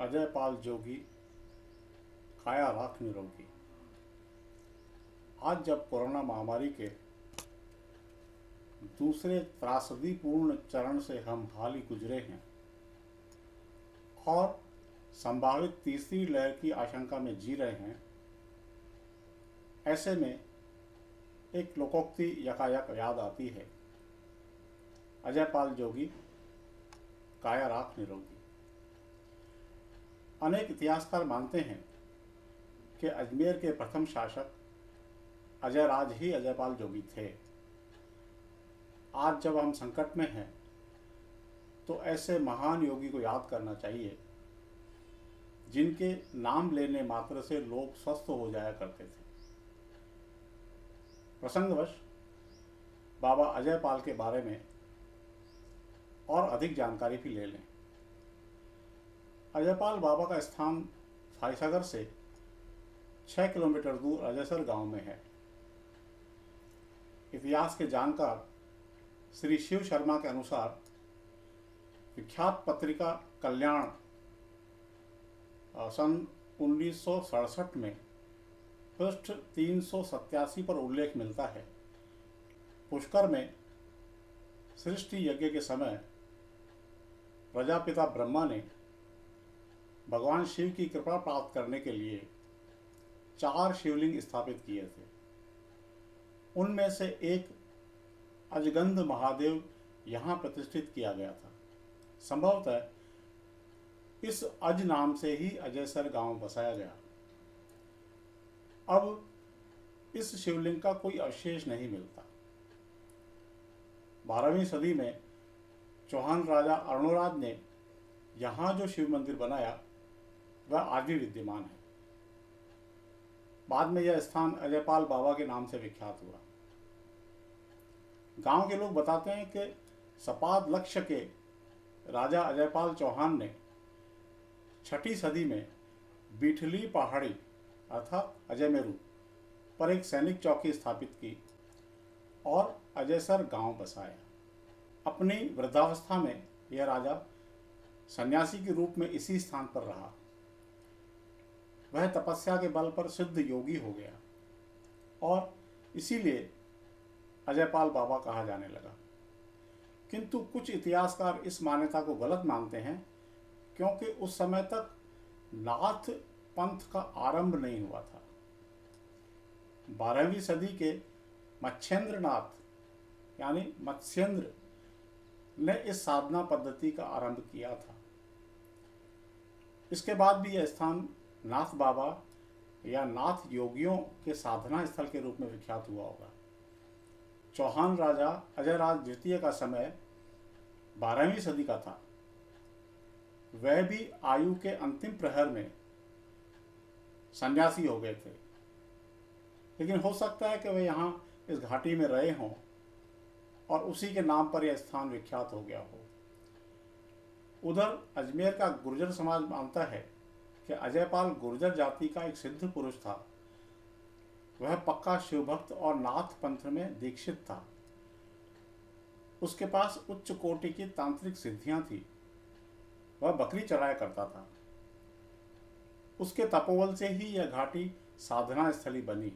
अजय पाल जोगी, काया राख निरोगी। आज जब कोरोना महामारी के दूसरे त्रासदीपूर्ण चरण से हम हाल ही गुजरे हैं और संभावित तीसरी लहर की आशंका में जी रहे हैं, ऐसे में एक लोकोक्ति यकायक याद आती है, अजय पाल जोगी, काया राख निरोगी। अनेक इतिहासकार मानते हैं कि अजमेर के प्रथम शासक अजय राज ही अजय पाल जोगी थे। आज जब हम संकट में हैं तो ऐसे महान योगी को याद करना चाहिए जिनके नाम लेने मात्र से लोग स्वस्थ हो जाया करते थे। प्रसंगवश बाबा अजय पाल के बारे में और अधिक जानकारी भी ले लें। अजय पाल बाबा का स्थान फाईसागर से 6 किलोमीटर दूर अजयसर गांव में है। इतिहास के जानकार श्री शिव शर्मा के अनुसार विख्यात पत्रिका कल्याण सन 1967 में पृष्ठ 387 पर उल्लेख मिलता है। पुष्कर में सृष्टि यज्ञ के समय प्रजापिता ब्रह्मा ने भगवान शिव की कृपा प्राप्त करने के लिए 4 शिवलिंग स्थापित किए थे। उनमें से एक अजगंध महादेव यहाँ प्रतिष्ठित किया गया था। संभवतः इस अज नाम से ही अजयसर गांव बसाया गया। अब इस शिवलिंग का कोई अवशेष नहीं मिलता। 12वीं सदी में चौहान राजा अरुणराज ने यहाँ जो शिव मंदिर बनाया वह आज भी विद्यमान है। बाद में यह स्थान अजयपाल बाबा के नाम से विख्यात हुआ। गांव के लोग बताते हैं कि सपाद लक्ष्य के राजा अजयपाल चौहान ने 6ठी सदी में बीठली पहाड़ी अर्थात अजयमेरू पर एक सैनिक चौकी स्थापित की और अजयसर गांव बसाया। अपनी वृद्धावस्था में यह राजा सन्यासी के रूप में इसी स्थान पर रहा। वह तपस्या के बल पर सिद्ध योगी हो गया और इसीलिए अजयपाल बाबा कहा जाने लगा। किंतु कुछ इतिहासकार इस मान्यता को गलत मानते हैं क्योंकि उस समय तक नाथ पंथ का आरंभ नहीं हुआ था। 12वीं सदी के मत्स्येंद्र नाथ यानी मत्स्येंद्र ने इस साधना पद्धति का आरंभ किया था। इसके बाद भी यह स्थान नाथ बाबा या नाथ योगियों के साधना स्थल के रूप में विख्यात हुआ होगा। चौहान राजा अजयराज द्वितीय का समय 12वीं सदी का था। वह भी आयु के अंतिम प्रहर में सन्यासी हो गए थे, लेकिन हो सकता है कि वे यहाँ इस घाटी में रहे हों और उसी के नाम पर यह स्थान विख्यात हो गया हो। उधर अजमेर का गुर्जर समाज मानता है कि अजयपाल गुर्जर जाति का एक सिद्ध पुरुष था। वह पक्का शिवभक्त और नाथ पंथ में दीक्षित था। उसके पास उच्च कोटि की तांत्रिक सिद्धियां थी। वह बकरी चराया करता था। उसके तपोबल से ही यह घाटी साधना स्थली बनी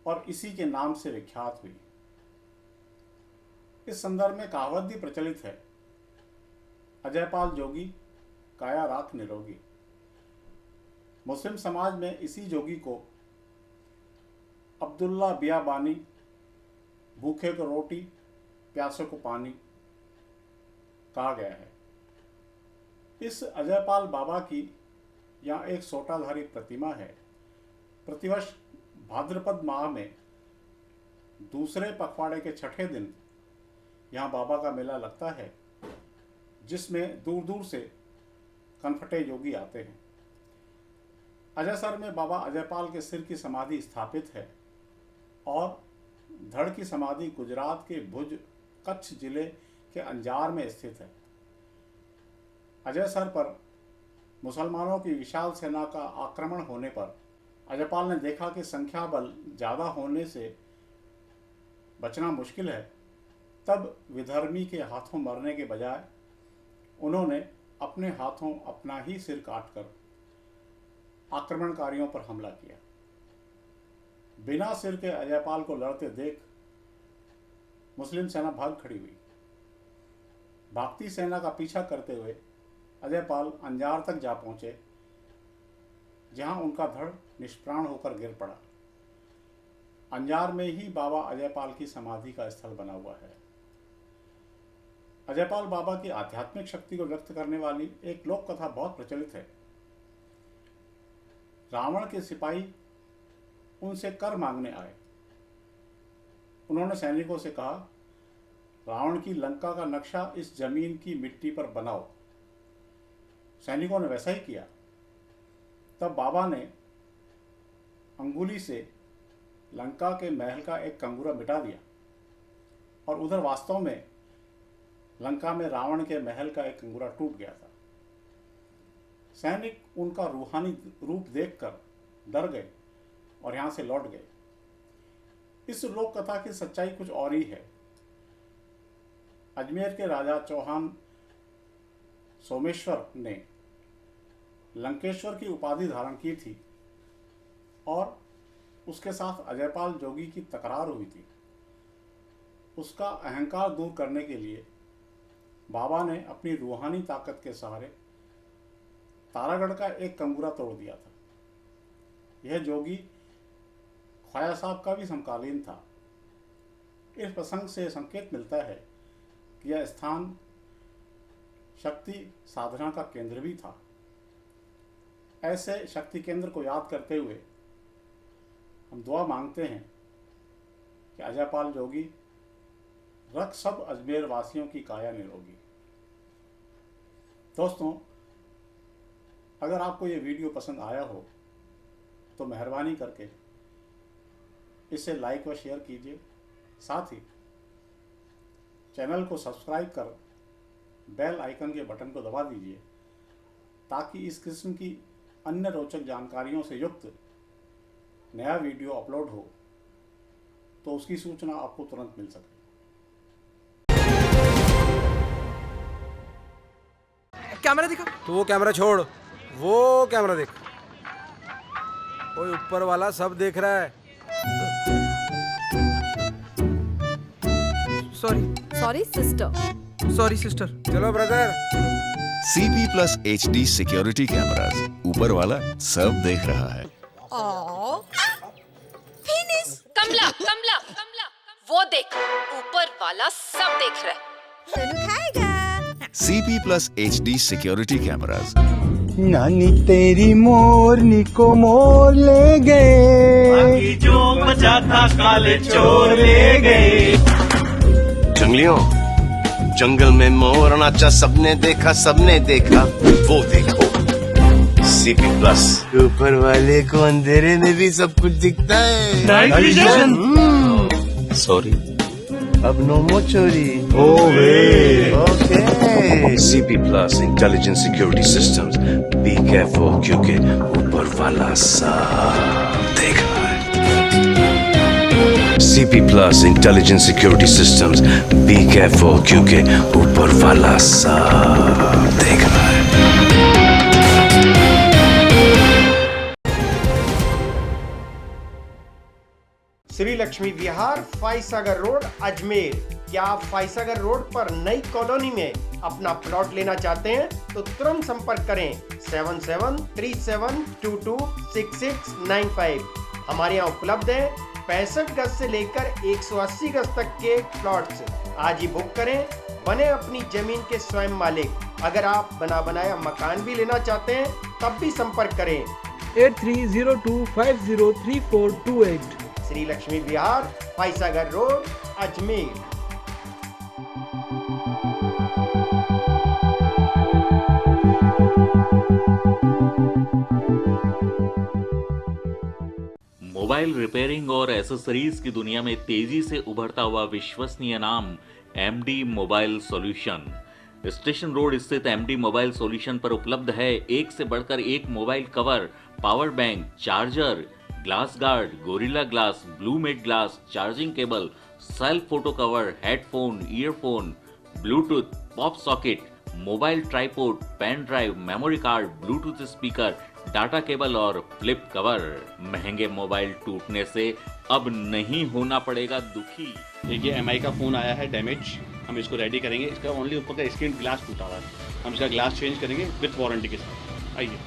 और इसी के नाम से विख्यात हुई। इस संदर्भ में कहावत भी प्रचलित है, अजयपाल जोगी, काया राख निरोगी। मुस्लिम समाज में इसी जोगी को अब्दुल्ला बियाबानी, भूखे को रोटी प्यासे को पानी कहा गया है। इस अजयपाल बाबा की यहाँ एक सोटाधारी प्रतिमा है। प्रतिवर्ष भाद्रपद माह में दूसरे पखवाड़े के 6ठे दिन यहाँ बाबा का मेला लगता है, जिसमें दूर दूर से कनफटे योगी आते हैं। अजयसर में बाबा अजयपाल के सिर की समाधि स्थापित है और धड़ की समाधि गुजरात के भुज कच्छ जिले के अंजार में स्थित है। अजयसर पर मुसलमानों की विशाल सेना का आक्रमण होने पर अजयपाल ने देखा कि संख्या बल ज़्यादा होने से बचना मुश्किल है। तब विधर्मी के हाथों मरने के बजाय उन्होंने अपने हाथों अपना ही सिर काटकर आक्रमणकारियों पर हमला किया। बिना सिर के अजयपाल को लड़ते देख मुस्लिम सेना भाग खड़ी हुई। भागती सेना का पीछा करते हुए अजयपाल अंजार तक जा पहुंचे, जहां उनका धड़ निष्प्राण होकर गिर पड़ा। अंजार में ही बाबा अजयपाल की समाधि का स्थल बना हुआ है। अजयपाल बाबा की आध्यात्मिक शक्ति को व्यक्त करने वाली एक लोक कथा बहुत प्रचलित है। रावण के सिपाही उनसे कर मांगने आए। उन्होंने सैनिकों से कहा, रावण की लंका का नक्शा इस जमीन की मिट्टी पर बनाओ। सैनिकों ने वैसा ही किया। तब बाबा ने अंगुली से लंका के महल का एक कंगूरा मिटा दिया और उधर वास्तव में लंका में रावण के महल का एक कंगूरा टूट गया था। सैनिक उनका रूहानी रूप देखकर डर गए और यहां से लौट गए। इस लोक कथा की सच्चाई कुछ और ही है। अजमेर के राजा चौहान सोमेश्वर ने लंकेश्वर की उपाधि धारण की थी और उसके साथ अजयपाल जोगी की तकरार हुई थी। उसका अहंकार दूर करने के लिए बाबा ने अपनी रूहानी ताकत के सहारे तारागढ़ का एक कंगूरा तोड़ दिया था। यह जोगी ख्वाजा साहब का भी समकालीन था। इस प्रसंग से संकेत मिलता है कि यह स्थान शक्ति साधना का केंद्र भी था। ऐसे शक्ति केंद्र को याद करते हुए हम दुआ मांगते हैं कि अजयपाल जोगी रख सब अजमेर वासियों की काया निरोगी। दोस्तों, अगर आपको ये वीडियो पसंद आया हो तो मेहरबानी करके इसे लाइक व शेयर कीजिए। साथ ही चैनल को सब्सक्राइब कर बेल आइकन के बटन को दबा दीजिए ताकि इस किस्म की अन्य रोचक जानकारियों से युक्त नया वीडियो अपलोड हो तो उसकी सूचना आपको तुरंत मिल सके। कैमरा दिखा। तो वो कैमरा छोड़, वो कैमरा देख। कोई ऊपर वाला सब देख रहा है। Sorry sister. चलो brother. CP Plus HD security cameras, ऊपर वाला सब देख रहा है। कमला वो देख, ऊपर वाला सब देख रहा है। CP Plus HD security cameras. नानी तेरी मोरनी को मोर ले गए, जो बचा था काले चोर ले गए। जंगलियों, जंगल में मोर नाचा, सबने देखा, वो देखो CP Plus। ऊपर वाले को अंधेरे में भी सब कुछ दिखता है। Night vision. सॉरी, अब नो मोर चोरी। Okay. CP Plus intelligent security systems. Be careful क्योंकि ऊपर वाला सब देख रहा है। CP Plus intelligent security systems. Be careful क्योंकि ऊपर वाला सब देख रहा है। श्री लक्ष्मी विहार, फाइसागर रोड, अजमेर। क्या आप फाइसागर रोड पर नई कॉलोनी में अपना प्लॉट लेना चाहते हैं तो तुरंत संपर्क करें 7737226695। हमारे यहाँ उपलब्ध है 65 गज से लेकर 180 गज तक के प्लॉट्स। आज ही बुक करें, बने अपनी जमीन के स्वयं मालिक। अगर आप बना बनाया मकान भी लेना चाहते हैं तब भी संपर्क करें 8302503428। श्री लक्ष्मी विहार, Foy Sagar road, Ajmer. Mobile repairing और एसेसरीज की दुनिया में तेजी से उभरता हुआ विश्वसनीय नाम MD mobile solution. Station road स्थित MD मोबाइल सॉल्यूशन पर उपलब्ध है एक से बढ़कर एक mobile cover, power bank, charger, glass guard, gorilla glass, ब्लूमेट glass, charging cable, self photo cover, headphone, earphone, Bluetooth, pop socket, mobile tripod, pen drive, memory card, Bluetooth speaker, data cable और flip cover. महंगे mobile टूटने से अब नहीं होना पड़ेगा दुखी। देखिए एमआई का फ़ोन आया है डैमेज, हम इसको रेडी करेंगे। इसका ओनली ऊपर का स्क्रीन ग्लास टूटा हुआ है, हम इसका ग्लास चेंज करेंगे विथ वारंटी के साथ। आइए।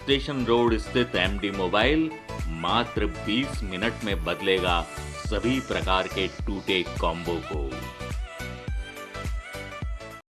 स्टेशन रोड स्थित एमडी मोबाइल मात्र 20 मिनट में बदलेगा सभी प्रकार के टूटे कॉम्बो को।